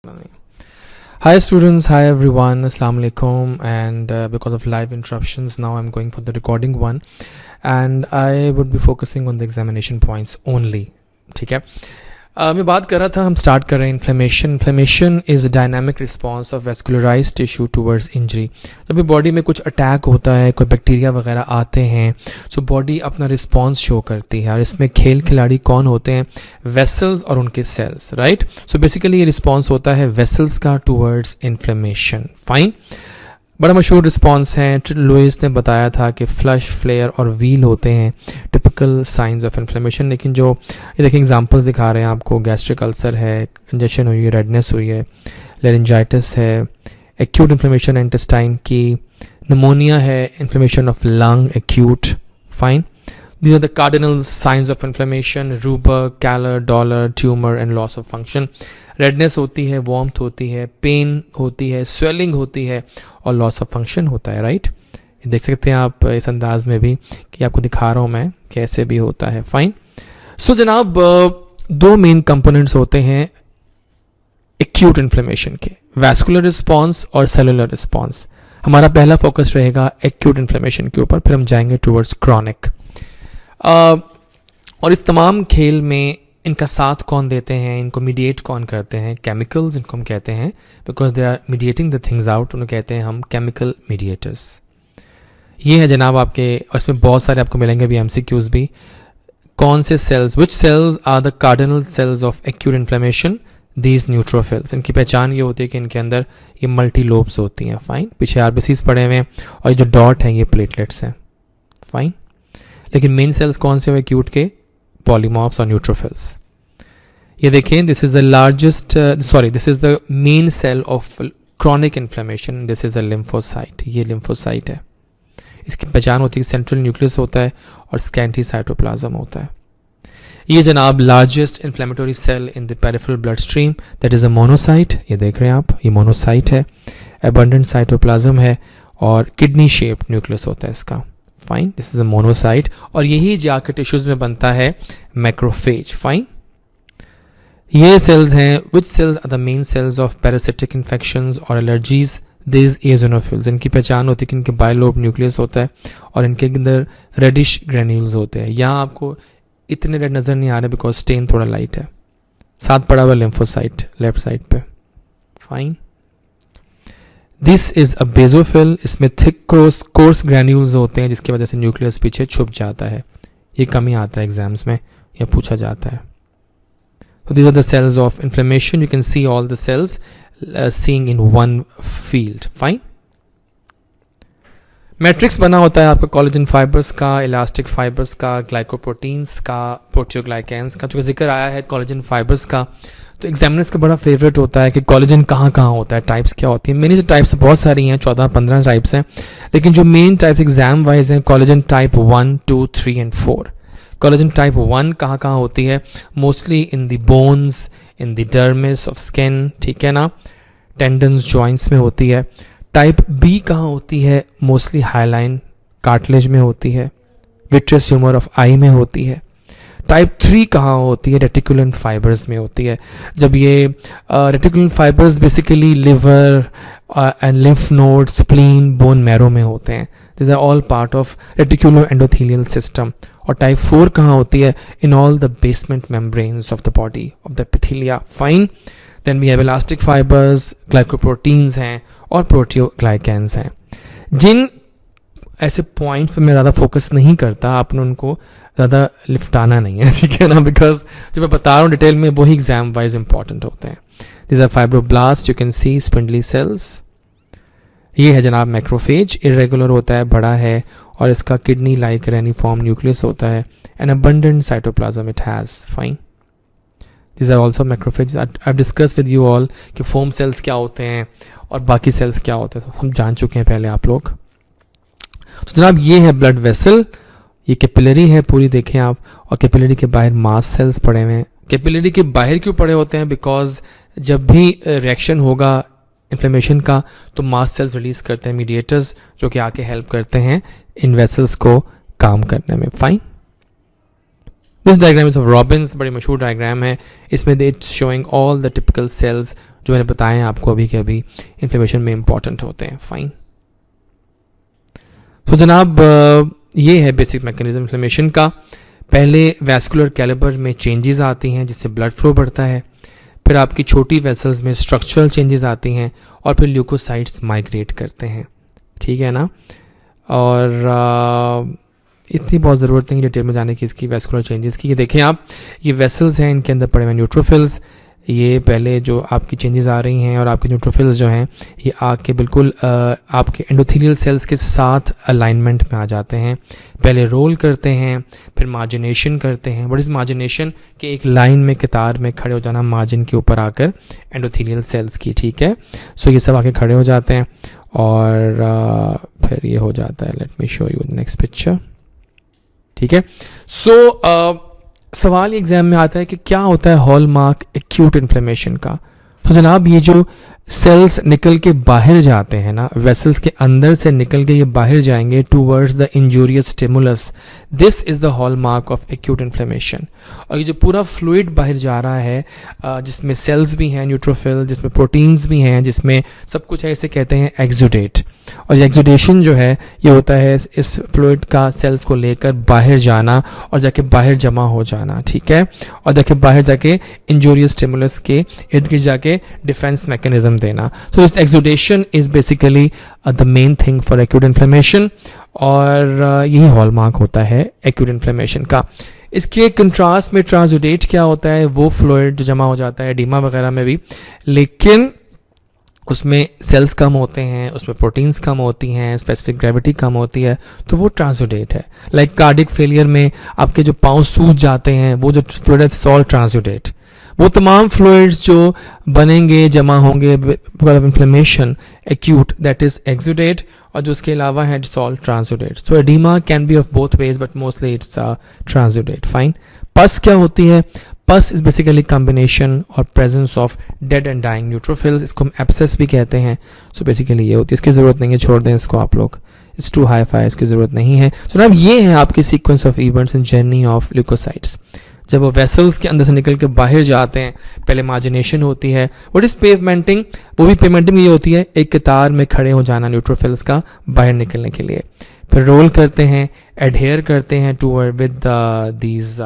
Hi students, hi everyone, assalamu alaikum, and because of live interruptions now I'm going for the recording one and I would be focusing on the examination points only. ठीक है, मैं बात कर रहा था, हम start कर रहे हैं inflammation is a dynamic response of vascularised tissue towards injury. जब भी बॉडी में कुछ अटैक होता है, कोई बैक्टीरिया वगैरह आते हैं, सो बॉडी अपना रिस्पॉन्स शो करती है. और इसमें खिलाड़ी कौन होते हैं? वेसल्स और उनके सेल्स, राइट. सो बेसिकली ये रिस्पॉन्स होता है वेसल्स का टूवर्ड्स इन्फ्लेमेशन. फाइन, बड़ा मशहूर रिस्पॉन्स है. लुइस ने बताया था कि फ्लश, फ्लेयर और व्हील होते हैं टिपिकल साइंस ऑफ इन्फ्लेमेशन. लेकिन जो ये देखिए एग्जांपल्स दिखा रहे हैं आपको, गैस्ट्रिक अल्सर है, कंजेशन हुई है, रेडनेस हुई है, लेरिंजाइटिस है, एक्यूट इन्फ्लेमेशन इंटेस्टाइन की, निमोनिया है, inflammation of lung acute. Fine, these are the cardinal signs of inflammation: rubor, calor, dolor, tumor and loss of function. Redness होती है, वार्मथ होती है, पेन होती है, स्वेलिंग होती है और लॉस ऑफ फंक्शन होता है, राइट. देख सकते हैं आप इस अंदाज में भी कि आपको दिखा रहा हूँ मैं कैसे भी होता है. फाइन. सो जनाब, दो मेन कंपोनेंट्स होते हैं एक्यूट इन्फ्लेमेशन के, वैस्कुलर रिस्पॉन्स और सेलुलर रिस्पॉन्स. हमारा पहला फोकस रहेगा एक्यूट इन्फ्लेमेशन के ऊपर, फिर हम जाएंगे टूवर्ड्स क्रॉनिक. और इस तमाम खेल में इनका साथ कौन देते हैं, इनको मीडिएट कौन करते हैं? केमिकल्स, इनको हम कहते हैं, because they are mediating the things out, उन्हें कहते हैं हम केमिकल मीडिएटर्स. ये है जनाब आपके, और इसमें बहुत सारे आपको मिलेंगे भी एमसीक्यूज भी. कौन से cells, which cells are the cardinal cells of acute inflammation? These neutrophils. इनकी पहचान ये होती है कि इनके अंदर ये मल्टी लोब्स होती हैं. फाइन, पीछे आरबीसीज पड़े हुए हैं और ये जो डॉट हैं ये प्लेटलेट्स हैं. फाइन, लेकिन मेन सेल्स कौन से हुए एक्यूट के? पॉलीमॉर्फ्स और न्यूट्रोफिल्स. ये देखें, this is the largest, this is the main cell of chronic inflammation. This is the lymphocyte. ये लिम्फोसाइट है. इसकी पहचान होती है सेंट्रल न्यूक्लियस होता है और स्कैंटी साइटोप्लाज्म होता है. ये जनाब largest inflammatory cell in the peripheral blood stream, that is a monocyte. ये देख रहे हैं आप, ये मोनोसाइट है. एबंडेंट साइटोप्लाज्म है और किडनी शेप्ड न्यूक्लियस होता है इसका. Fine, this is a monocyte. और यही जाकर टिश्यूज में बनता है मैक्रोफेज. फाइन, ये सेल्स हैं. Which cells are the main cells of parasitic infections और एलर्जीज? This eosinophils. इनकी पहचान होती है कि इनके बायलोब न्यूक्लियस होता है और इनके अंदर रेडिश ग्रेन्यूल्स होते हैं. यहाँ आपको इतने रेड नजर नहीं आ रहे बिकॉज स्टेन थोड़ा लाइट है. साथ पड़ा हुआ लिम्फोसाइट लेफ्ट साइड पे. Fine, this is a basophil. इसमें थिक कोर्स ग्रैन्यूल्स होते हैं जिसकी वजह से न्यूक्लियस पीछे छुप जाता है. ये कमी आता है एग्जाम्स में, यह पूछा जाता है. So these are the cells of inflammation. You can see all the cells seeing in one field. Fine. Matrix बना होता है आपका कोलेजन फाइबर्स का, इलास्टिक फाइबर्स का, ग्लाइकोप्रोटीन्स का, प्रोटियोग्लाइकेंस का. जो जिक्र आया है कोलेजन फाइबर्स का, तो एग्जामिनर्स का बड़ा फेवरेट होता है कि कोलेजन कहाँ कहाँ होता है, टाइप्स क्या होती हैं. मेनी टाइप्स बहुत सारी हैं, 14-15 टाइप्स हैं, लेकिन जो मेन टाइप्स एग्जाम वाइज हैं, collagen type 1, 2, 3 and 4. Collagen type 1 कहाँ कहाँ होती है? Mostly in the bones, in the dermis of skin, ठीक है ना, टेंडन्स, जॉइंट्स में होती है. टाइप बी कहाँ होती है? मोस्टली हाइलाइन कार्टिलेज में होती है, विट्रियस ह्यूमर ऑफ आई में होती है. टाइप 3 कहाँ होती है? रेटिकुलेंट फाइबर्स में होती है. जब ये reticular fibres basically liver and lymph node, spleen, bone marrow में होते हैं. This are all part of reticulo endothelial system. और टाइप 4 कहाँ होती है? In all the basement membranes of the body of the epithelia. Fine, then we have elastic fibres, glycoproteins हैं और प्रोटियोग्लाइकेंस हैं. जिन ऐसे पॉइंट पे मैं ज़्यादा फोकस नहीं करता, आपने उनको ज़्यादा लिफ्टाना नहीं है, ठीक है ना, बिकॉज जो मैं बता रहा हूँ डिटेल में वही एग्जाम वाइज इंपॉर्टेंट होते हैं. This are fibroblast, you can see spindly cells. ये है जनाब मैक्रोफेज. इरेगुलर होता है, बड़ा है और इसका किडनी लाइक रेनिफॉर्म न्यूक्लियस होता है. An abundant cytoplasm it has. Fine, this are also macrophage. I discuss with you all कि फोम सेल्स क्या होते हैं और बाकी सेल्स क्या होते हैं, तो हम जान चुके हैं पहले आप लोग. तो जनाब ये है ब्लड वेसल. ये कैपिलरी है पूरी, देखें आप, और कैपिलरी के बाहर मास सेल्स पड़े हुए हैं. कैपिलरी के बाहर क्यों पड़े होते हैं? बिकॉज जब भी रिएक्शन होगा इन्फ्लेमेशन का तो मास सेल्स रिलीज करते हैं मीडिएटर्स, जो कि आके हेल्प करते हैं इन वेसल्स को काम करने में. Fine, this diagram is of Robbins, बड़ी मशहूर डायग्राम है. इसमें it's showing all the typical cells जो मैंने बताया आपको अभी के अभी इन्फ्लेमेशन में इंपॉर्टेंट होते हैं. फाइन. तो जनाब ये है बेसिक मैकेनिज्म इन्फ्लेमेशन का. पहले वैस्कुलर कैलिबर में चेंजेस आती हैं जिससे ब्लड फ्लो बढ़ता है, फिर आपकी छोटी वेसल्स में स्ट्रक्चरल चेंजेस आती हैं और फिर ल्यूकोसाइट्स माइग्रेट करते हैं. ठीक है ना. और इतनी बहुत ज़रूरत नहीं डिटेल में जाने की इसकी वैस्कुलर चेंजेस की. ये देखें आप, ये वेसल्स हैं, इनके अंदर पड़े हुए न्यूट्रोफिल्स. ये पहले जो आपकी चेंजेस आ रही हैं और आपके न्यूट्रोफिल्स जो हैं ये आके बिल्कुल आपके एंडोथेलियल सेल्स के साथ अलाइनमेंट में आ जाते हैं. पहले रोल करते हैं, फिर मार्जिनेशन करते हैं. What is margination? कि एक लाइन में कतार में खड़े हो जाना मार्जिन के ऊपर आकर एंडोथेलियल सेल्स की. ठीक है. सो ये सब आके खड़े हो जाते हैं और फिर ये हो जाता है. Let me show you next picture. ठीक है. सो सवाल एग्जाम में आता है कि क्या होता है हॉलमार्क एक्यूट इन्फ्लेमेशन का. तो जनाब ये जो सेल्स निकल के बाहर जाते हैं ना, वेसल्स के अंदर से निकल के ये बाहर जाएंगे towards the injurious stimulus, this is the hallmark of acute inflammation. और ये जो पूरा फ्लूइड बाहर जा रहा है जिसमें सेल्स भी हैं न्यूट्रोफिल, जिसमें प्रोटीन्स भी हैं, जिसमें सब कुछ है, इसे कहते हैं एक्सुडेट. और ये एक्सुडेशन जो है ये होता है इस फ्लूइड का सेल्स को लेकर बाहर जाना और जाके बाहर जमा हो जाना. ठीक है. और जाके बाहर जाके इंजूरियस स्टिमुलस के इर्द गिर्द जाके डिफेंस मैकेनिज्म देना. So this exudation is basically the main thing for acute inflammation और यही हॉलमार्क होता है एक्यूट इन्फ्लेमेशन का. इसके कंट्रास्ट में ट्रांसुडेट क्या होता है? वो फ्लूइड जो जमा हो जाता है एडिमा वगैरह में भी, लेकिन उसमें सेल्स कम होते हैं, उसमें प्रोटीन्स कम होती हैं, स्पेसिफिक ग्रेविटी कम होती है, तो वो ट्रांसुडेट है. लाइक कार्डिक फेलियर में आपके जो पाँव सूज जाते हैं, वो जो फ्लूइड है ऑल ट्रांसुडेट. वो तमाम फ्लूइड्स जो बनेंगे जमा होंगे because of inflammation acute, that is exudate. और जो उसके अलावा है it's all transudate. So oedema can be of both ways but mostly it's transudate. Fine. Pus क्या होती है? पस इज बेसिकली कॉम्बिनेशन और presence of dead and dying neutrophils. इसको हम एब्सेस भी कहते हैं. सो बेसिकली ये होती है. इसकी ज़रूरत नहीं है, छोड़ दें इसको आप लोग, इट्स टू हाई फाई, इसकी ज़रूरत नहीं है. सो अब ये है आपकी sequence of events in journey of leukocytes. जब वो वेसल्स के अंदर से निकल के बाहर जाते हैं, पहले मार्जिनेशन होती है. What is pavementing? वो भी पेवमेंटिंग ये होती है एक कतार में खड़े हो जाना न्यूट्रोफिल्स का बाहर निकलने के लिए. फिर रोल करते हैं, एडहेयर करते हैं toward with these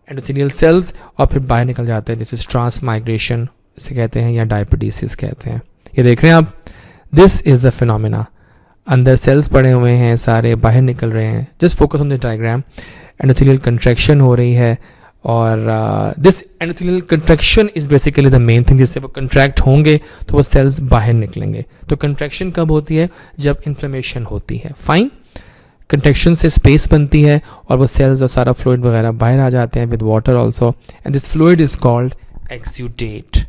endothelial cells और फिर बाहर निकल जाते हैं. दिस इज ट्रांसमाइग्रेशन इसे कहते हैं या डायपोडीसिस कहते हैं. ये देख रहे हैं आप, दिस इज द फिनोमिना. अंदर सेल्स पड़े हुए हैं, सारे बाहर निकल रहे हैं. Just focus on this diagram. Endothelial contraction हो रही है और this endothelial contraction is basically the main thing. जिससे वो कंट्रैक्ट होंगे तो वो सेल्स बाहर निकलेंगे. तो कंट्रैक्शन कब होती है? जब इन्फ्लेमेशन होती है. फाइन. कंट्रैक्शन से स्पेस बनती है और वो सेल्स और सारा फ्लूइड वगैरह बाहर आ जाते हैं with water also, and this fluid is called exudate.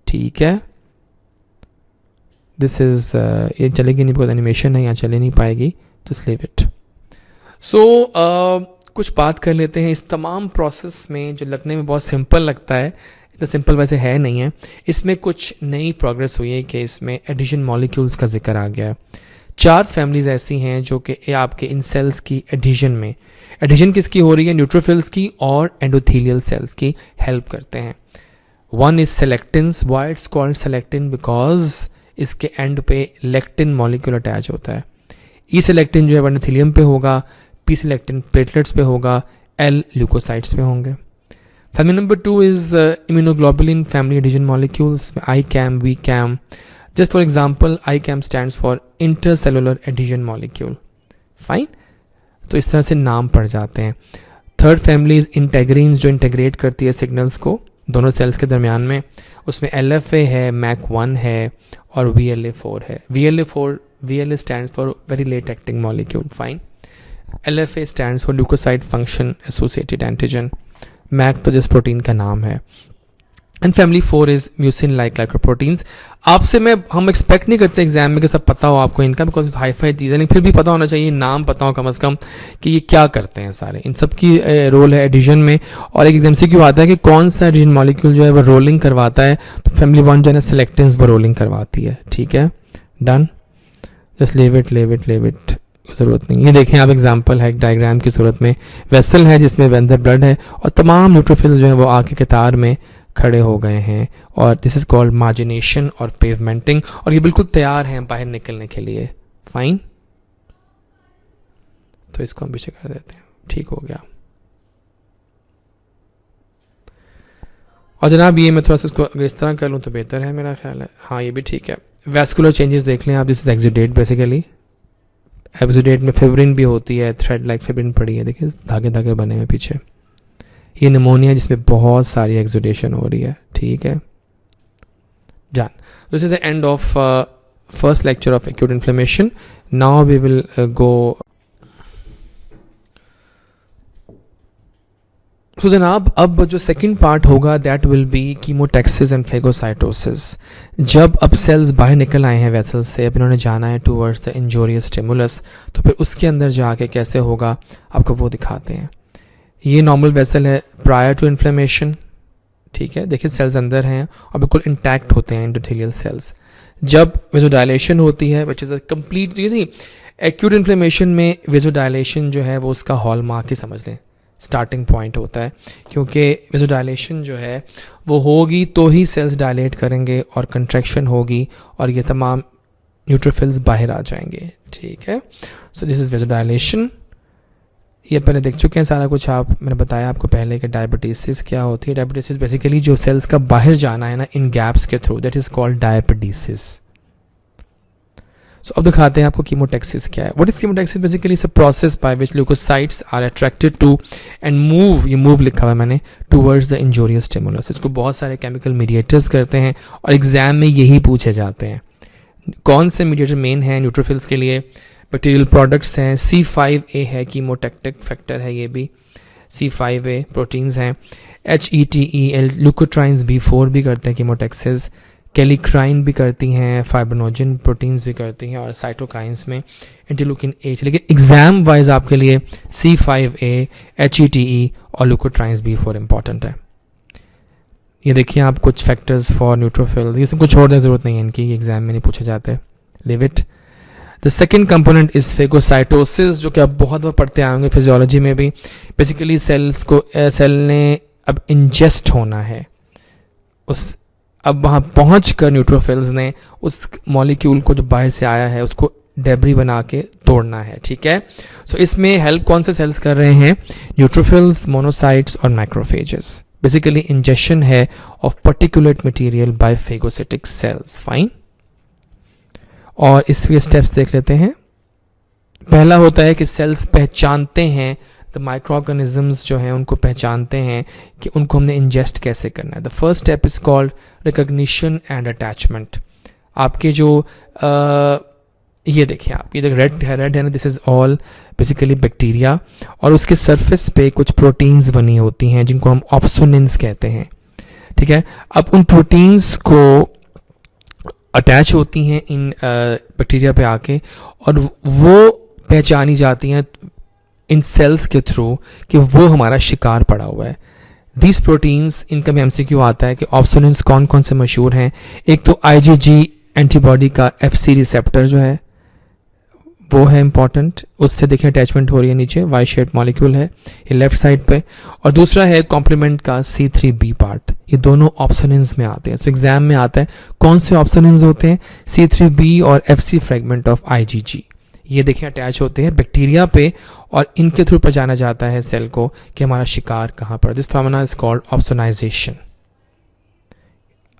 ठीक है. दिस इज ये चलेगी नहीं बिकॉज एनिमेशन है, यहाँ चले नहीं पाएगी, जस्ट लीव इट. सो कुछ बात कर लेते हैं इस तमाम प्रोसेस में जो लगने में बहुत सिंपल लगता है, इतना सिंपल वैसे है नहीं है. इसमें कुछ नई प्रोग्रेस हुई है कि इसमें एडिशन मॉलिक्यूल्स का जिक्र आ गया है. 4 फैमिलीज ऐसी हैं जो कि आपके इन सेल्स की एडिशन में, एडिशन किसकी हो रही है? न्यूट्रोफिल्स की और एंडोथेलियल सेल्स की हेल्प करते हैं. One is selectins. Why it's called selectin? Because इसके एंड पे लेक्टिन मॉलिक्यूल अटैच होता है. ई सेलेक्टिन जो है एंडोथेलियम पे होगा, पी सेलेक्टिन प्लेटलेट्स पे होगा, एल ल्यूकोसाइट्स पे होंगे. Family number 2 is immunoglobulin family adhesion molecules, I CAM, V CAM. Just for example ICAM stands for intercellular adhesion molecule. Fine. तो इस तरह से नाम पड़ जाते हैं. थर्ड फैमिली इज इंटेग्रीन्स जो इंटेग्रेट करती है सिग्नल्स को दोनों सेल्स के दरमियान में. उसमें LFA है, MAC1 है और VLA4 है. VLA stands for very late acting molecule. Fine. LFA stands for leukocyte function associated antigen. MAC तो जिस प्रोटीन का नाम है. And family 4 is mucin like glycoproteins. आपसे हम एक्सपेक्ट नहीं करते एग्जाम में कि सब पता हो आपको इनका, बिकॉज हाई फाई चीज़ें, लेकिन फिर भी पता होना चाहिए, नाम पता हो कम से कम कि ये क्या करते हैं सारे. इन सब की रोल है एडिशन में. और एक एग्जाम से क्यों आता है कि कौन सा एडिशन मॉलिक्यूल जो है वो रोलिंग करवाता है, तो फैमिली 1 जो है ना सेलेक्टिन्स वो रोलिंग करवाती है. ठीक है. डन. जस्ट लेव इट, ज़रूरत नहीं. ये देखें आप, एग्जांपल है एक डायग्राम की सूरत में. वेसल है जिसमें अंदर ब्लड है और तमाम न्यूट्रोफिल्स जो है वो आके कतार में खड़े हो गए हैं, और दिस इज़ कॉल्ड मार्जिनेशन और पेवमेंटिंग, और ये बिल्कुल तैयार हैं बाहर निकलने के लिए. फाइन, तो इसको हम पीछे कर देते हैं. ठीक हो गया. और जनाब ये मैं थोड़ा सा इसको अगर इस तरह कर लूँ तो बेहतर है मेरा ख्याल है. हाँ ये भी ठीक है. वैस्कुलर चेंजेस देख लें आप. This is exudate basically. Exudate में फिब्रिन भी होती है, थ्रेड लाइक फिब्रिन पड़ी है, देखिए धागे धागे बने हुए पीछे. ये निमोनिया जिसमें बहुत सारी एक्सुडेशन हो रही है. ठीक है जान. This is the end of first lecture of acute inflammation. Now we will go. तो जनाब अब जो सेकंड पार्ट होगा that will be chemotaxis and phagocytosis. जब अब सेल्स बाहर निकल आए हैं वेसल्स से, अब इन्होंने जाना है टूवर्ड्स द इंजोरियस स्टिमुलस, तो फिर उसके अंदर जाके कैसे होगा आपको वो दिखाते हैं. ये नॉर्मल वेसल है प्रायर टू इन्फ्लेमेशन. ठीक है, देखिए सेल्स अंदर हैं और बिल्कुल इंटैक्ट होते हैं एंडोथेलियल सेल्स. जब वेजोडाइलेशन होती है विच इज़ अ कंप्लीट, नहीं एक्यूट इन्फ्लेमेशन में वेजोडाइलेशन जो है वो उसका हॉलमार्क ही समझ लें, स्टार्टिंग पॉइंट होता है, क्योंकि वेजोडाइलेशन जो है वो होगी तो ही सेल्स डायलेट करेंगे और कंट्रैक्शन होगी और ये तमाम न्यूट्रोफिल्स बाहर आ जाएंगे. ठीक है, सो दिस इज़ वेजोडाइलेशन. ये पहले देख चुके हैं सारा कुछ. आप मैंने बताया आपको पहले कि डायबिटीसिस क्या होती है. डायबिटीसिस बेसिकली जो सेल्स का बाहर जाना है ना इन गैप्स के through, that is called diapedesis. सो अब दिखाते हैं आपको कीमोटैक्सिस क्या है. What is chemotaxis? Basically it's a process by which leukocytes are attracted to and move, ये मूव लिखा हुआ है मैंने, टूवर्ड्स द इंजोरियस स्टिमुलस. इसको बहुत सारे केमिकल मीडिएटर्स करते हैं और एग्जाम में यही पूछे जाते हैं. कौन से मीडिएटर मेन है न्यूट्रोफिल्स के लिए? बैक्टीरियल प्रोडक्ट्स हैं. C5a है, कीमोटैक्टिक फैक्टर है ये भी. C5a प्रोटीन्स हैं. HETEL ल्यूकोट्राइन्स B4 भी करते हैं कीमोटैक्सिस. कैलिक्राइन भी करती हैं, फाइब्रोनोजिन प्रोटीन्स भी करती हैं, और साइटोकाइंस में इंटरल्यूकिन 8. लेकिन एग्जाम वाइज आपके लिए C5a, HETE और ल्यूकोट्राइन्स B4 इंपॉर्टेंट है. ये देखिए आप कुछ फैक्टर्स फॉर न्यूट्रोफिल्स. ये सब कुछ छोड़ने की जरूरत नहीं है इनकी, एग्जाम में नहीं पूछे जाते. Live it. The second component is phagocytosis, जो कि आप बहुत बार पढ़ते आएंगे फिजियोलॉजी में भी. बेसिकली सेल्स को सेल ने अब इंजेस्ट होना है, उस अब वहाँ पहुँच कर न्यूट्रोफिल्स ने उस मॉलिक्यूल को जो बाहर से आया है उसको डेब्री बना के तोड़ना है. ठीक है, सो इसमें हेल्प कौन से सेल्स कर रहे हैं? न्यूट्रोफिल्स, मोनोसाइट्स और माइक्रोफेजेस. बेसिकली इंजेक्शन है of particulate material by phagocytic cells. Fine, और इसके स्टेप्स देख लेते हैं. पहला होता है कि सेल्स पहचानते हैं, द माइक्रो ऑर्गेनिजम्स जो हैं उनको पहचानते हैं कि उनको हमने इंजेस्ट कैसे करना है. The first step is called recognition and attachment. आपके जो ये देखिए आप, ये रेड है ना, this is all basically bacteria, और उसके सरफेस पे कुछ प्रोटीन्स बनी होती हैं जिनको हम ऑप्सोनिन्स कहते हैं. ठीक है, अब उन प्रोटीन्स को अटैच होती हैं इन बैक्टीरिया पे आके, और वो पहचानी जाती हैं इन सेल्स के थ्रू कि वो हमारा शिकार पड़ा हुआ है. दीज प्रोटीन्स, इनका भी एमसीक्यू आता है कि ऑप्सोनिन्स कौन कौन से मशहूर हैं. एक तो IgG एंटीबॉडी का FC रिसेप्टर जो है वो है इंपॉर्टेंट, उससे देखिए अटैचमेंट हो रही है नीचे, वाई शेप मॉलिक्यूल है ये लेफ्ट साइड पे. और दूसरा है कॉम्प्लीमेंट का C3b पार्ट. ये दोनों ऑप्सोनिन्स में आते हैं. सो एग्जाम में आता है कौन से ऑप्सोनिन्स होते हैं? C3b और FC फ्रेगमेंट ऑफ IgG. ये देखिए अटैच होते हैं बैक्टीरिया पे, और इनके थ्रू पहचाना जाता है सेल को कि हमारा शिकार कहाँ पर. This phenomena is called opsonization.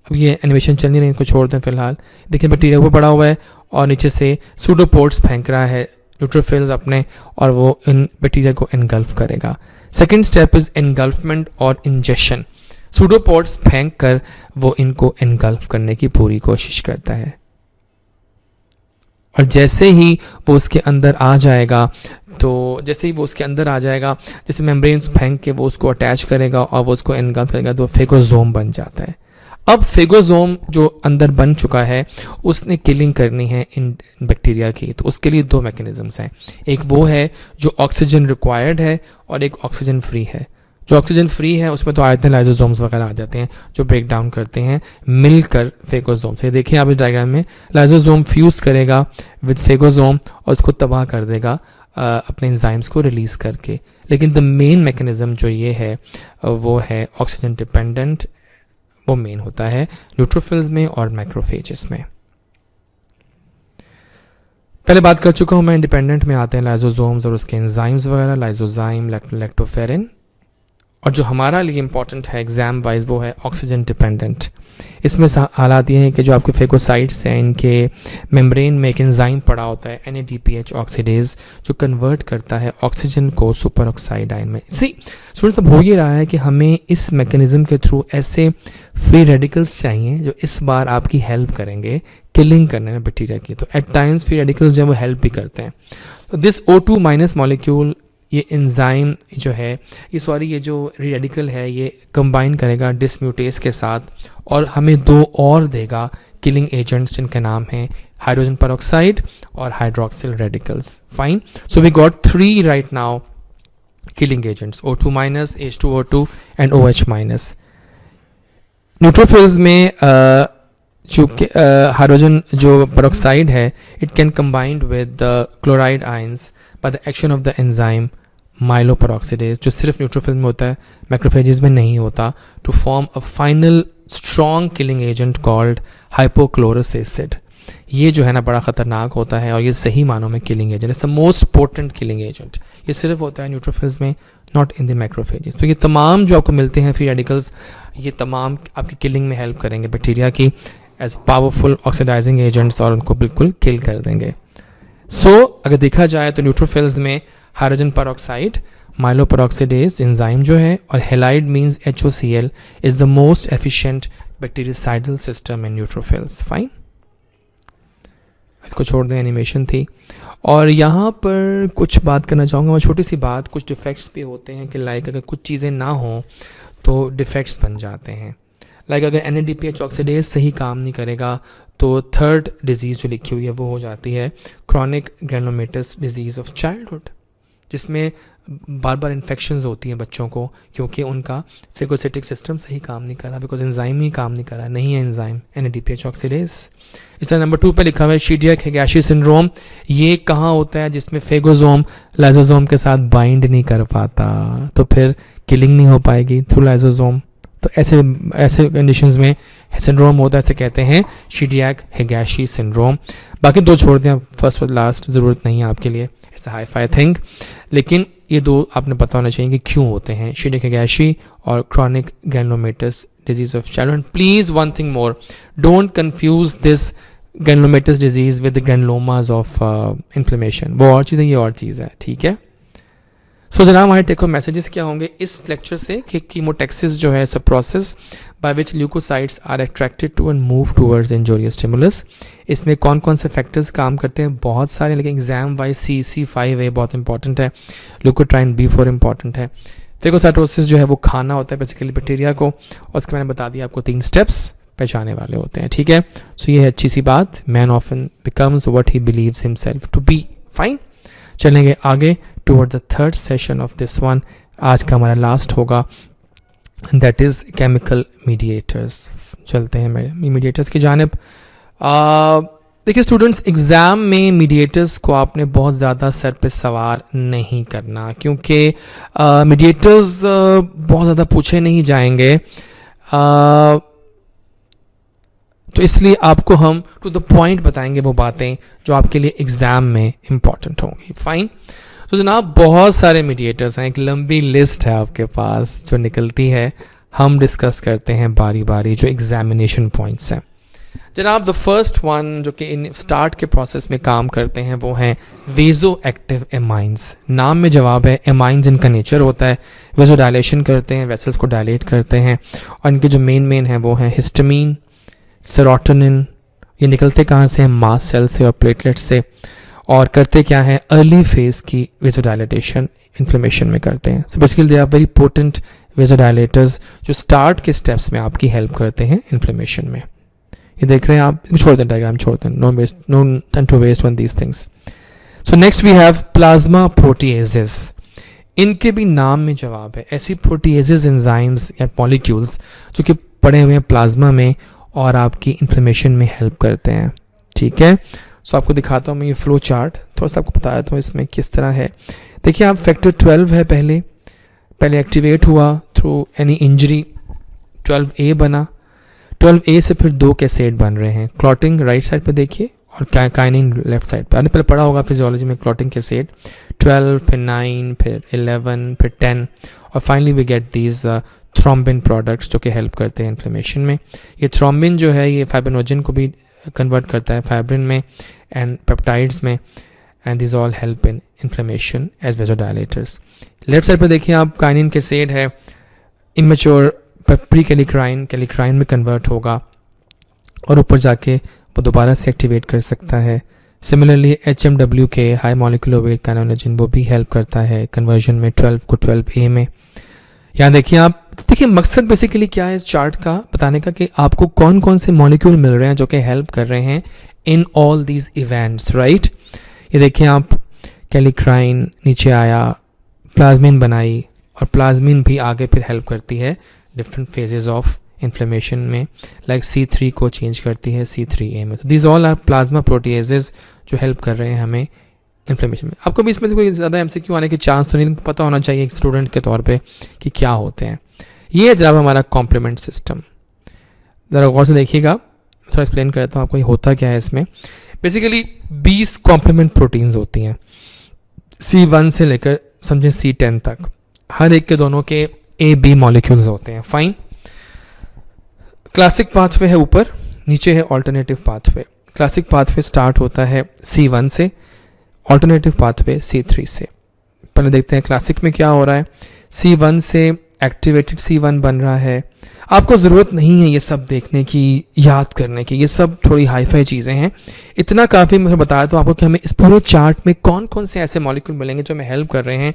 अब ये एनिमेशन चल नहीं रही, इनको छोड़ दें फिलहाल. देखिए बैक्टीरिया ऊपर पड़ा हुआ है और नीचे से सूडोपोड्स फेंक रहा है न्यूट्रोफिल्स अपने, और वो इन बैक्टीरिया को एनगल्फ करेगा. सेकेंड स्टेप इज एनगल्फमेंट और इंजेक्शन. सूडोपोड्स फेंक कर वो इनको एनगल्फ करने की पूरी कोशिश करता है, और जैसे ही वो उसके अंदर आ जाएगा, तो जैसे ही वो उसके अंदर आ जाएगा, जैसे मेम्ब्रेन्स फेंक के वो उसको अटैच करेगा और वो उसको एनगल्फ करेगा, तो फेगोसोम बन जाता है. अब फेगोसोम जो अंदर बन चुका है उसने किलिंग करनी है इन बैक्टीरिया की, तो उसके लिए दो मैकेनिज्म्स हैं. एक वो है जो ऑक्सीजन रिक्वायर्ड है और एक ऑक्सीजन फ्री है. जो ऑक्सीजन फ्री है उसमें तो आते हैं लाइजोसोम्स वगैरह आ जाते हैं जो ब्रेक डाउन करते हैं मिलकर फेगोसोम से. देखिए आप इस डायग्राम में लाइजोसोम फ्यूज करेगा विद फेगोसोम और उसको तबाह कर देगा अपने एंजाइम्स को रिलीज करके. लेकिन द मेन मैकेनिज्म जो ये है वो है ऑक्सीजन डिपेंडेंट वो मेन होता है न्यूट्रोफिल्स में और मैक्रोफेजेस में। पहले बात कर चुका हूं मैं, इंडिपेंडेंट में आते हैं लाइजोसोम्स और उसके एंजाइम्स वगैरह, लाइजोजाइम, लैक्टोफेरिन। और जो हमारा लिए इंपॉर्टेंट है एग्जाम वाइज वो है ऑक्सीजन डिपेंडेंट। इसमें हालात ये हैं कि जो आपके फेगोसाइट्स हैं इनके मेम्ब्रेन में एक एंजाइम पड़ा होता है NADPH ऑक्सीडेज, जो कन्वर्ट करता है ऑक्सीजन को सुपर ऑक्साइड आयन में। स्टूडेंट्स अब हो ये रहा है कि हमें इस मैकेनिज्म के थ्रू ऐसे फ्री रेडिकल्स चाहिए जो इस बार आपकी हेल्प करेंगे किलिंग करने में बैक्टीरिया की। तो एट टाइम्स फ्री रेडिकल्स जो है वो हेल्प भी करते हैं। तो दिस O2 माइनस मॉलिक्यूल, ये एंजाइम जो है ये जो रेडिकल है ये कंबाइन करेगा डिसम्यूटेज के साथ और हमें 2 और देगा किलिंग एजेंट्स जिनके नाम हैं हाइड्रोजन पेरोक्साइड और hydroxyl radicals. Fine, so we got 3 right now killing agents, O2 minus, H2O2 and OH minus. Neutrophils में चूंकि हाइड्रोजन जो पेरोक्साइड है it can combined with chloride ions by the action of the enzyme myeloperoxidase, जो सिर्फ neutrophil में होता है, macrophages में नहीं होता, to form a final strong killing agent called hypochlorous acid. ये जो है ना बड़ा खतरनाक होता है और ये सही मानों में killing agent, it's the most potent killing agent. ये सिर्फ होता है न्यूट्रोफिल्स में, नॉट इन द मैक्रोफेजेस। तो ये तमाम जो आपको मिलते हैं फ्री रेडिकल्स, ये तमाम आपकी किलिंग में हेल्प करेंगे बैक्टीरिया की एज पावरफुल ऑक्सीडाइजिंग एजेंट्स और उनको बिल्कुल किल कर देंगे। अगर देखा जाए तो न्यूट्रोफिल्स में हाइड्रोजन पेरोक्साइड, माइलोपेरोक्सीडेज एंजाइम जो है और halide means HOCl is the most efficient bactericidal system in neutrophils. Fine, इसको छोड़ दें, एनिमेशन थी। और यहाँ पर कुछ बात करना चाहूँगा मैं, छोटी सी बात, कुछ डिफेक्ट्स भी होते हैं कि लाइक अगर कुछ चीज़ें ना हों तो डिफेक्ट्स बन जाते हैं। लाइक अगर NADPH ऑक्सीडेज सही काम नहीं करेगा तो थर्ड डिजीज़ जो लिखी हुई है वो हो जाती है chronic granulomatous disease of childhood, जिसमें बार बार इन्फेक्शंस होती हैं बच्चों को क्योंकि उनका फेगोसिटिक सिस्टम सही काम नहीं कर रहा, बिकॉज एंजाइम ही काम नहीं कर रहा, नहीं है एंजाइम NADPH ऑक्सीडेज। इसका नंबर 2 पे लिखा हुआ है शीडियाक हिगैशी सिंड्रोम। ये कहाँ होता है? जिसमें फेगोसोम लाइसोसोम के साथ बाइंड नहीं कर पाता, तो फिर किलिंग नहीं हो पाएगी थ्रू लाइसोसोम। तो ऐसे कंडीशंस में सिंड्रोम होता है, ऐसे कहते हैं शीडियाक हिगैशी सिंड्रोम। बाकी 2 छोड़ दें, फर्स्ट और लास्ट ज़रूरत नहीं है आपके लिए, इट्स हाई फाई थिंग, लेकिन ये 2 आपने पता होना चाहिए कि क्यों होते हैं, शीडियाक हिगैशी और chronic granulomatous disease of childhood. Please one thing more, don't confuse this granulomatous disease with ग्रेनुलोमास of inflammation. वो और चीज़ है, ये और चीज़ है, ठीक है। सो जनाब हमारे टेक होम मैसेजेस क्या होंगे इस लेक्चर से कि कीमोटैक्सिस जो है it's a process by which leukocytes are attracted to and move towards injurious stimulus. इसमें कौन कौन से फैक्टर्स काम करते हैं? बहुत सारे, लेकिन एग्जाम वाइज C5A बहुत इंपॉर्टेंट है, ल्यूकोट्राइन B4 इंपॉर्टेंट है। फेगोसाइटोसिस जो है वो खाना होता है बेसिकली बैक्टीरिया को, और उसके मैंने बता दिया आपको 3 स्टेप्स पहचाने वाले होते हैं, ठीक है। सो ये है अच्छी सी बात, man often becomes what he believes himself to be. Fine, चलेंगे आगे toward the third session of this one. आज का हमारा लास्ट होगा, दैट इज केमिकल मीडिएटर्स। चलते हैं मीडिएटर्स की जानिब। देखिए स्टूडेंट्स, एग्जाम में मीडिएटर्स को आपने बहुत ज़्यादा सर पे सवार नहीं करना, क्योंकि मीडिएटर्स बहुत ज़्यादा पूछे नहीं जाएंगे, तो इसलिए आपको हम टू द पॉइंट बताएंगे वो बातें जो आपके लिए एग्जाम में इंपॉर्टेंट होंगी। फाइन, तो जनाब बहुत सारे मीडिएटर्स हैं, एक लंबी लिस्ट है आपके पास जो निकलती है, हम डिस्कस करते हैं बारी बारी जो एग्जामिनेशन पॉइंट्स हैं। जनाब द फर्स्ट वन जो कि इन स्टार्ट के प्रोसेस में काम करते हैं वो हैं वेजो एक्टिव एमाइंस। नाम में जवाब है, एमाइंस इनका नेचर होता है, वेजो डायलेशन करते हैं, वेसल्स को डायलेट करते हैं, और इनके जो मेन हैं वो हैं हिस्टामिन, सेरोटोनिन। ये निकलते कहाँ से हैं? मास्ट सेल से और प्लेटलेट से, और करते क्या है? अर्ली फेज की वेजोडाइलेटेशन इन्फ्लेमेशन में करते हैं। So basically they are very potent vasodilators जो स्टार्ट के स्टेप्स में आपकी हेल्प करते हैं इन्फ्लेमेशन में। ये देख रहे हैं आप, छोड़ दें डायग्राम, छोड़ दें, no time to waste on these things. So next we have plasma proteases. इनके भी नाम में जवाब है, ऐसी प्रोटीएजेस एंजाइम्स या मॉलिक्यूल्स जो कि पड़े हुए हैं प्लाज्मा में और आपकी इन्फ्लेमेशन में हेल्प करते हैं, ठीक है। सो आपको दिखाता हूँ मैं ये फ्लो चार्ट, थोड़ा सा आपको बता देता हूँ इसमें किस तरह है। देखिए आप, फैक्टर 12 है, पहले एक्टिवेट हुआ थ्रू एनी इंजरी, 12A बना, 12A से फिर 2 कैसेट बन रहे हैं, क्लॉटिंग राइट साइड पे देखिए और काइनिन लेफ्ट साइड पे। आपने पहले पढ़ा होगा फिजियोलॉजी में क्लॉटिंग कैसेट 12, फिर 9, फिर 11, फिर 10 और finally we get these thrombin products जो कि हेल्प करते हैं इन्फ्लेमेशन में। ये थ्रोम्बिन जो है ये फाइब्रिनोजन को भी कन्वर्ट करता है फाइब्रिन में एंड पेप्टाइड्स में, and this all help in inflammation as vasodilators. Left side पे देखिए आप काइनिन कैसेट है, इमेच्योर प्री कैलिक्राइन कैलिक्राइन में कन्वर्ट होगा और ऊपर जाके वो दोबारा से एक्टिवेट कर सकता है। सिमिलरली HMW के हाई मॉलिक्यूलर वेट काइनोजन वो भी हेल्प करता है कन्वर्जन में 12 को 12A में। यहाँ देखिए आप, देखिए मकसद बेसिकली क्या है इस चार्ट का बताने का कि आपको कौन कौन से मॉलिक्यूल मिल रहे हैं जो कि हेल्प कर रहे हैं in all these events, right. ये देखिए आप कैलिक्राइन नीचे आया, प्लाज्मिन बनाई और प्लाज्मिन भी आगे फिर हेल्प करती है डिफरेंट फेजेस ऑफ इन्फ्लेमेशन में, लाइक C3 को चेंज करती है C3A में। तो these all are plasma proteases जो हेल्प कर रहे हैं हमें इन्फ्लेमेशन में। आपको भी इसमें से कोई ज़्यादा MCQ आने के चांस तो नहीं, पता होना चाहिए एक स्टूडेंट के तौर पे कि क्या होते हैं। ये है जनाब हमारा कॉम्प्लीमेंट सिस्टम। ज़रा गौर से देखिएगा, थोड़ा एक्सप्लेन करता हूँ आपको ये होता क्या है। इसमें बेसिकली 20 कॉम्प्लीमेंट प्रोटीन्स होती हैं C1 से लेकर समझें C10 तक। हर एक के दोनों के A-B मॉलिक्यूल्स होते हैं, फाइन। क्लासिक पाथवे है ऊपर, नीचे है alternative pathway. Classic pathway start होता है C1 से, ऑल्टरनेटिव पाथवे C3 से। पहले देखते हैं क्लासिक में क्या हो रहा है। C1 से एक्टिवेटेड C1 बन रहा है। आपको ज़रूरत नहीं है ये सब देखने की, याद करने की, ये सब थोड़ी हाईफाई चीज़ें हैं। इतना काफ़ी मैं बताया तो आपको कि हमें इस पूरे चार्ट में कौन कौन से ऐसे मॉलिक्यूल मिलेंगे जो हमें हेल्प कर रहे हैं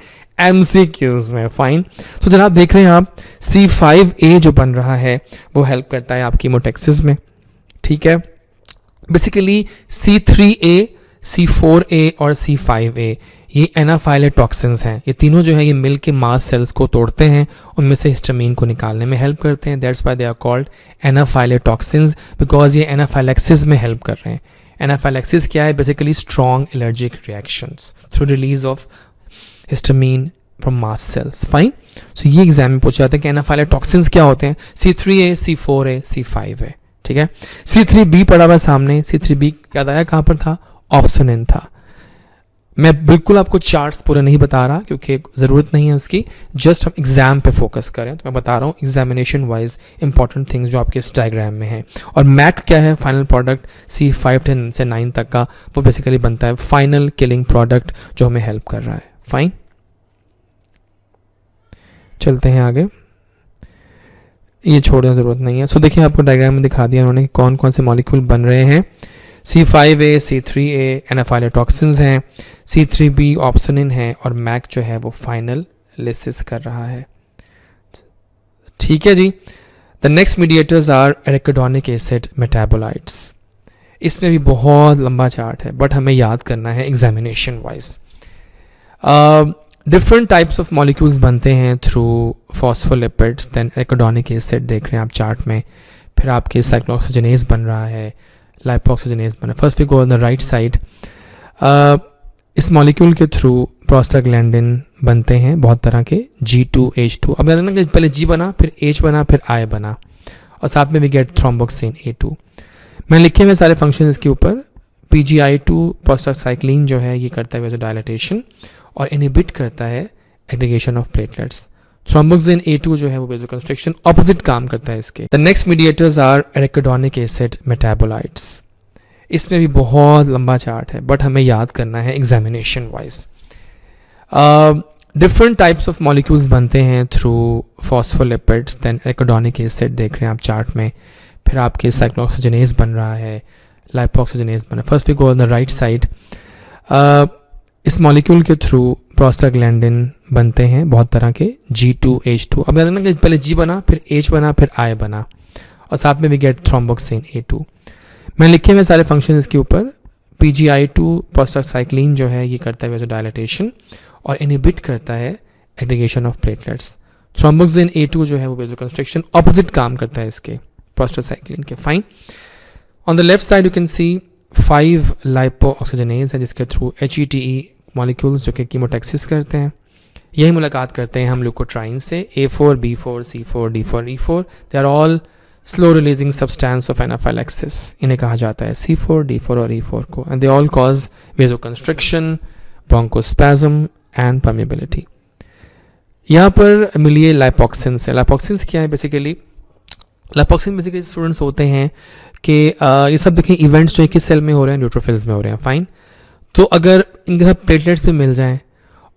MCQs में, फाइन। तो जनाब देख रहे हैं आप C5A जो बन रहा है वो हेल्प करता है आपकी कीमोटैक्सिस में, ठीक है। बेसिकली C3A, C4A और C5A ये एनाफाइलोटॉक्सिन्स हैं। ये तीनों जो है ये मिल के मास्ट सेल्स को तोड़ते हैं, उनमें से हिस्टामीन को निकालने में हेल्प करते हैं। That's why they are called anaphylatoxins, because ये एनाफाइलैक्सिस में हेल्प कर रहे हैं। एनाफाइलैक्सिस क्या है? Basically strong allergic reactions through release of histamine from mast cells, fine. So ये एग्जाम में पूछा जाता है कि एनाफाइलोटॉक्सिन्स क्या होते हैं। C3A, C4A, C5A, ठीक है। C3B पड़ा हुआ सामने। C3B याद आया कहाँ पर था? ऑप्सोनिन था। मैं बिल्कुल आपको चार्ट्स पूरे नहीं बता रहा क्योंकि ज़रूरत नहीं है उसकी, जस्ट हम एग्जाम पे फोकस करें। तो मैं बता रहा हूँ एग्जामिनेशन वाइज इंपॉर्टेंट थिंग्स जो आपके इस डायग्राम में हैं। और मैक क्या है? फाइनल प्रोडक्ट C5 से 9 तक का वो बेसिकली बनता है फाइनल किलिंग प्रोडक्ट जो हमें हेल्प कर रहा है, फाइन। चलते हैं आगे, ये छोड़ने ज़रूरत नहीं है। सो देखिए आपको डायग्राम में दिखा दिया उन्होंने कौन कौन से मॉलिक्यूल बन रहे हैं। C5A, C3A एनाफाइलोटॉक्सिन्स हैं, C3B ऑप्सोनिन है और मैक जो है वो फाइनल लिसिस कर रहा है, ठीक है जी। The next mediators are arachidonic acid metabolites. इसमें भी बहुत लंबा चार्ट है बट हमें याद करना है examination wise. Different types of molecules बनते हैं through phospholipids, then arachidonic acid देख रहे हैं आप चार्ट में। फिर आपके साइक्लोऑक्सीजनेज बन रहा है, लाइपोऑक्सीजनेज बना। First we go on the right side. इस मॉलिक्यूल के थ्रू प्रोस्टाग्लैंडिन बनते हैं बहुत तरह के, G2, H2। अब याद रखना पहले G बना, फिर H बना, फिर I बना और साथ में वी गेट थ्रोम्बोक्सिन A2। मैं लिखे हुए सारे फंक्शन इसके ऊपर। PGI2 प्रोस्टासाइक्लिन जो है ये करता है वेजोडाइलेटेशन और इनहिबिट करता है aggregation of platelets. Thromboxane A2 जो है वो वेजोकंस्ट्रिक्शन ऑपोजिट काम करता है इसके। The next mediators are arachidonic acid metabolites. इसमें भी बहुत लंबा चार्ट है बट हमें याद करना है examination wise. Different types of molecules बनते हैं through phospholipids, then arachidonic acid देख रहे हैं आप चार्ट में। फिर आपके साइक्लोऑक्सीजनेज बन रहा है, लाइपोऑक्सीजनेज बना। First we go on the right side. इस मॉलिक्यूल के थ्रू प्रोस्टाग्लैंडिन बनते हैं बहुत तरह के, G2, H2। अब याद रखना पहले G बना, फिर H बना, फिर I बना और साथ में वी गेट थ्रोम्बोक्सिन A2। मैं लिखे हुए सारे फंक्शन इसके ऊपर। PGI2 प्रोस्टासाइक्लिन जो है ये करता है वेजोडाइलेटेशन और इनहिबिट करता है aggregation of platelets. Thromboxane A2 जो है वो वेजोकंस्ट्रिक्शन ऑपोजिट काम करता है इसके प्रोस्टासाइक्लिन के, fine. On the left side you can सी 5 लाइपोऑक्सीजनेज है जिसके थ्रू HETE मॉलिक्यूल्स जो कि कीमोटैक्सिस करते हैं। यही मुलाकात करते हैं हम ल्यूकोट्राइन से, A4, B4, C4, D4, E4। They are all slow releasing substance of anaphylaxis, इन्हें कहा जाता है C4, D4 और E4 को, and they all cause vasoconstriction, bronchospasm and permeability. यहाँ पर मिलिए लाइपोक्सिन्स है। लाइपोक्सिन्स क्या है बेसिकली? लाइपोक्सिन बेसिकली स्टूडेंट्स होते हैं कि ये सब देखें इवेंट्स जो है किस सेल में हो रहे हैं, न्यूट्रोफिल्स में हो रहे हैं, फाइन। तो अगर इनके साथ प्लेटलेट्स भी मिल जाएं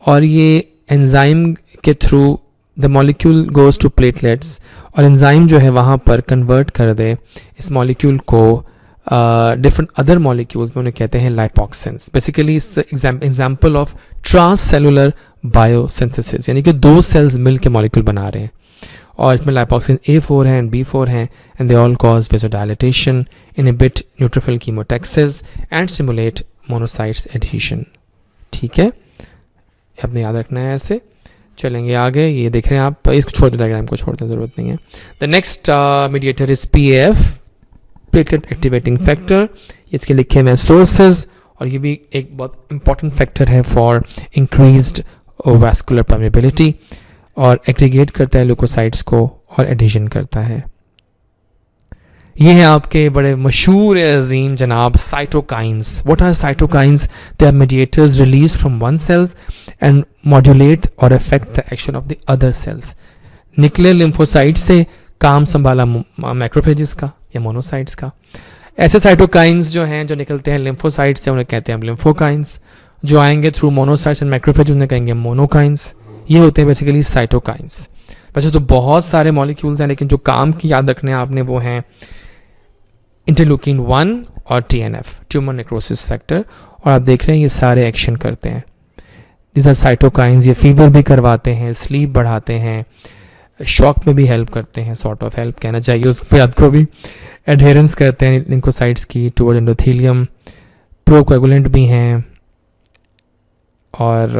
और ये एंजाइम के through the molecule goes to platelets और एंजाइम जो है वहाँ पर कन्वर्ट कर दे इस मॉलिक्यूल को डिफरेंट अदर मॉलिक्यूल्स में, उन्हें कहते हैं lipoxins. Basically is example of trans cellular biosynthesis, यानी कि दो सेल्स मिल के मॉलिक्यूल बना रहे हैं और इसमें लाइपोक्सिन A4 हैं एंड B4 हैं, and they all cause vasodilatation, inhibit neutrophil chemotaxis and stimulate monocytes adhesion. ठीक है, अपने याद रखना है। ऐसे चलेंगे आगे। ये देख रहे हैं आप, इसको छोड़ दें, डायग्राम को छोड़ने की जरूरत नहीं है। The next mediator is PAF, platelet activating factor. इसके लिखे हुए सोर्सेज, और ये भी एक बहुत इंपॉर्टेंट फैक्टर है फॉर इंक्रीज्ड वैस्कुलर परमेबिलिटी, और एग्रीगेट करता है ल्यूकोसाइट्स को और एडिशन करता है। ये हैं आपके बड़े मशहूर अजीम जनाब cytokines. What are cytokines? They are mediators release from one cells and modulate और affect the action of the other cells. निकले लिम्फोसाइट से काम संभाला मैक्रोफेजिस का या मोनोसाइट्स का। ऐसे साइटोकाइंस जो हैं जो निकलते हैं लिम्फोसाइट से, उन्हें कहते हैं हम लिम्फोकाइंस। जो आएंगे थ्रू मोनोसाइट्स एंड मैक्रोफेज, उन्हें कहेंगे मोनोकाइंस। ये होते हैं बेसिकली साइटोकाइंस। वैसे तो बहुत सारे मॉलिक्यूल्स हैं, लेकिन जो काम की याद रखने आपने वो हैं इंटरल्यूकिन 1 और TNF, ट्यूमर नेक्रोसिस फैक्टर। और आप देख रहे हैं ये सारे एक्शन करते हैं। This are cytokines. ये फीवर भी करवाते हैं, स्लीप बढ़ाते हैं, शॉक में भी हेल्प करते हैं, सॉर्ट ऑफ हेल्प कहना चाहिए उस पर आपको भी। एडहेरेंस करते हैं लिंकोसाइट्स की टुवर्ड एंडोथेलियम, प्रोकोएगुलेंट भी हैं और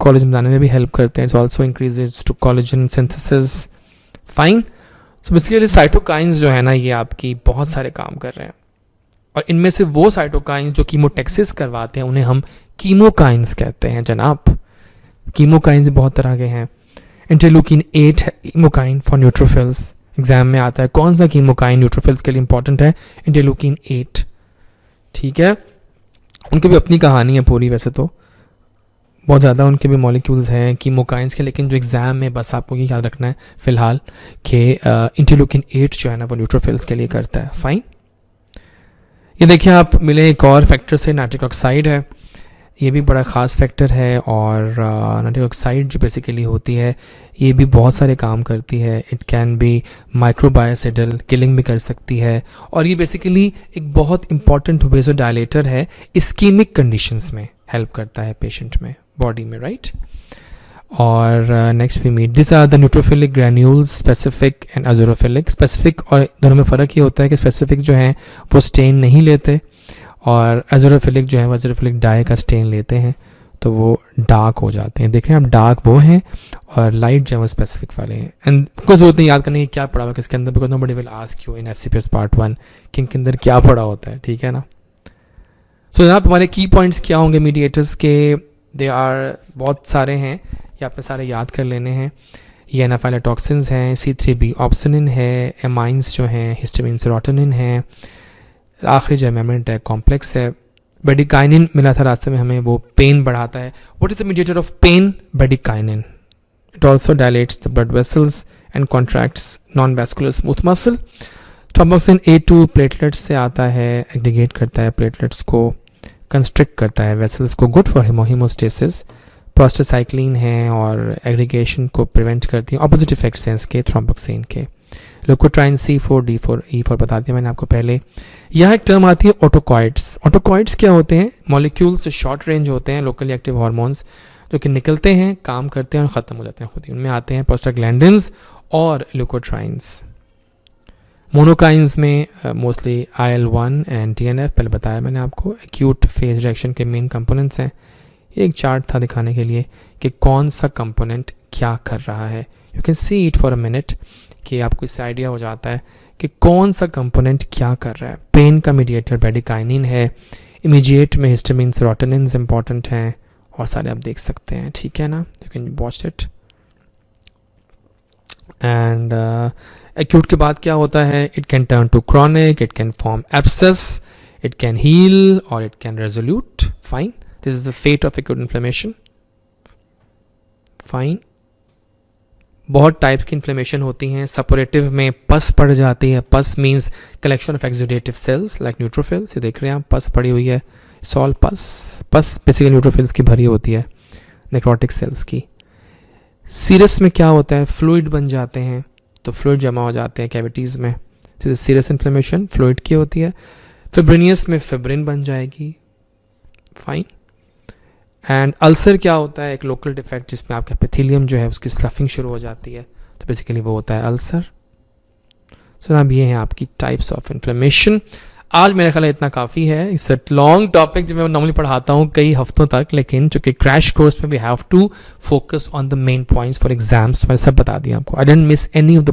कोलेजन बनाने में भी हेल्प करते हैं। It's also increases to collagen synthesis, fine. So basically cytokines जो है ना, ये आपकी बहुत सारे काम कर रहे हैं, और इनमें से वो साइटोकाइंस जो कीमोटैक्सिस करवाते हैं उन्हें हम कीमोकाइंस कहते हैं जनाब। कीमोकाइंस बहुत तरह के हैं। इंटरल्यूकिन 8 है कीमोकाइन फॉर न्यूट्रोफिल्स, एग्जाम में आता है कौन सा कीमोकाइन न्यूट्रोफिल्स के लिए इंपॉर्टेंट है? इंटरल्यूकिन 8। ठीक है, उनकी भी अपनी कहानी है पूरी, वैसे तो बहुत ज़्यादा उनके भी मॉलिक्यूल्स हैं कीमोकाइंस के, लेकिन जो एग्जाम में बस आपको ये याद रखना है फिलहाल कि इंटरल्यूकिन 8 जो है ना वो न्यूट्रोफिल्स के लिए करता है, फाइन। ये देखिए आप मिले एक और फैक्टर से, नाइट्रिक ऑक्साइड है। ये भी बड़ा ख़ास फैक्टर है, और नाइट्रिक ऑक्साइड जो बेसिकली होती है ये भी बहुत सारे काम करती है। It can be microbicidal, killing भी कर सकती है, और ये बेसिकली एक बहुत इंपॉर्टेंट वेसोडाइलेटर है। इस्कीमिक कंडीशंस में हेल्प करता है पेशेंट में, बॉडी में, राइट। और next we meet this are the neutrophilic granules, specific and azurophilic. Specific और दोनों में फ़र्क ये होता है कि स्पेसिफिक जो हैं वो स्टेन नहीं लेते, और अजोरोफिलिक जो है वो अजोरोफिलिक डाई का स्टेन लेते हैं, तो वो डार्क हो जाते हैं। देख रहे हैं आप, डार्क वो हैं और लाइट जो है वो स्पेसिफिक वाले हैं। एंड कोई जरूरत नहीं याद करने की क्या पढ़ा हुआ किसके अंदर, because nobody will ask you in FCPS part 1 कि इनके अंदर क्या पढ़ा होता है, ठीक है ना। सो जनाब हमारे की पॉइंट्स क्या होंगे मीडिएटर्स के? दे आर बहुत सारे हैं, ये आपने सारे याद कर लेने हैं। ये एनाफाइलोटॉक्सिन्स हैं, C3b ऑप्सनिन है, एमाइंस जो हैं हिस्टामिन सेरोटोनिन है, आखिरी जो अमेंडमेंट है कॉम्प्लेक्स है। बेडिकाइनिन मिला था रास्ते में हमें, वो पेन बढ़ाता है। What is the mediator of pain? Bradykinin. It also dilates the blood vessels and contracts non vascular smooth muscle. Thromboxane A2 platelets से आता है, एग्रीगेट करता है प्लेटलेट्स को, कंस्ट्रिक्ट करता है वेसल्स को, गुड फॉर हीमोस्टेसिस। प्रोस्टासाइक्लिन है और एग्रीगेशन को प्रिवेंट करती है। ऑपोजिट इफेक्ट्स हैं इसके थ्रोम्बोक्सिन के। लुकोट्राइन C4, D4, E4 बता दिया मैंने आपको पहले। यहाँ एक टर्म आती है ऑटोकॉइड्स। ऑटोकॉइड्स क्या होते हैं? मॉलिक्यूल्स जो शॉर्ट रेंज होते हैं, लोकली एक्टिव हार्मोन्स जो कि निकलते हैं, काम करते हैं और ख़त्म हो जाते हैं खुद ही। उनमें आते हैं प्रोस्टाग्लैंडिन्स और लुकोट्राइंस। मोनोकाइंस में मोस्टली IL-1 एंड TNF, पहले बताया मैंने आपको, एक्यूट फेज रिएक्शन के मेन कंपोनेंट्स हैं। ये एक चार्ट था दिखाने के लिए कि कौन सा कंपोनेंट क्या कर रहा है। You can see it for a minute कि आपको इससे आइडिया हो जाता है कि कौन सा कंपोनेंट क्या कर रहा है। पेन का मीडिएटर बेडिकाइनिन है, इमीडिएट में हिस्टामिन सेरोटोनिन इंपॉर्टेंट हैं, और सारे आप देख सकते हैं, ठीक है ना। You can watch it. And acute के बाद क्या होता है, it can turn to chronic, it can form abscess, it can heal or it can resolute. Fine. This is the fate of acute inflammation. Fine. बहुत types की inflammation होती हैं. Suppurative में पस पड़ जाती है. Pus means collection of exudative cells like neutrophils. ये देख रहे हैं आप, पस पड़ी हुई है. सॉल पस. पस बेसिकली न्यूट्रोफिल्स की भरी होती है, नेक्रोटिक सेल्स की. सीरस में क्या होता है, फ्लूइड बन जाते हैं, तो फ्लूइड जमा हो जाते हैं कैविटीज़ में. सीरस इन्फ्लेमेशन फ्लूइड की होती है. फिब्रिनियस में फिब्रिन बन जाएगी. फाइन. एंड अल्सर क्या होता है, एक लोकल डिफेक्ट जिसमें आपका एपिथेलियम जो है उसकी स्लफिंग शुरू हो जाती है, तो बेसिकली वो होता है अल्सर. सो अब ये हैं आपकी टाइप्स ऑफ इन्फ्लेमेशन. आज मेरे ख्याल इतना काफ़ी है. इट्स अ लॉन्ग टॉपिक जो मैं नॉर्मली पढ़ाता हूँ कई हफ्तों तक, लेकिन चूंकि क्रैश कोर्स में we have to focus on the main points for exams, तो मैंने सब बता दिया आपको. I didn't miss any of the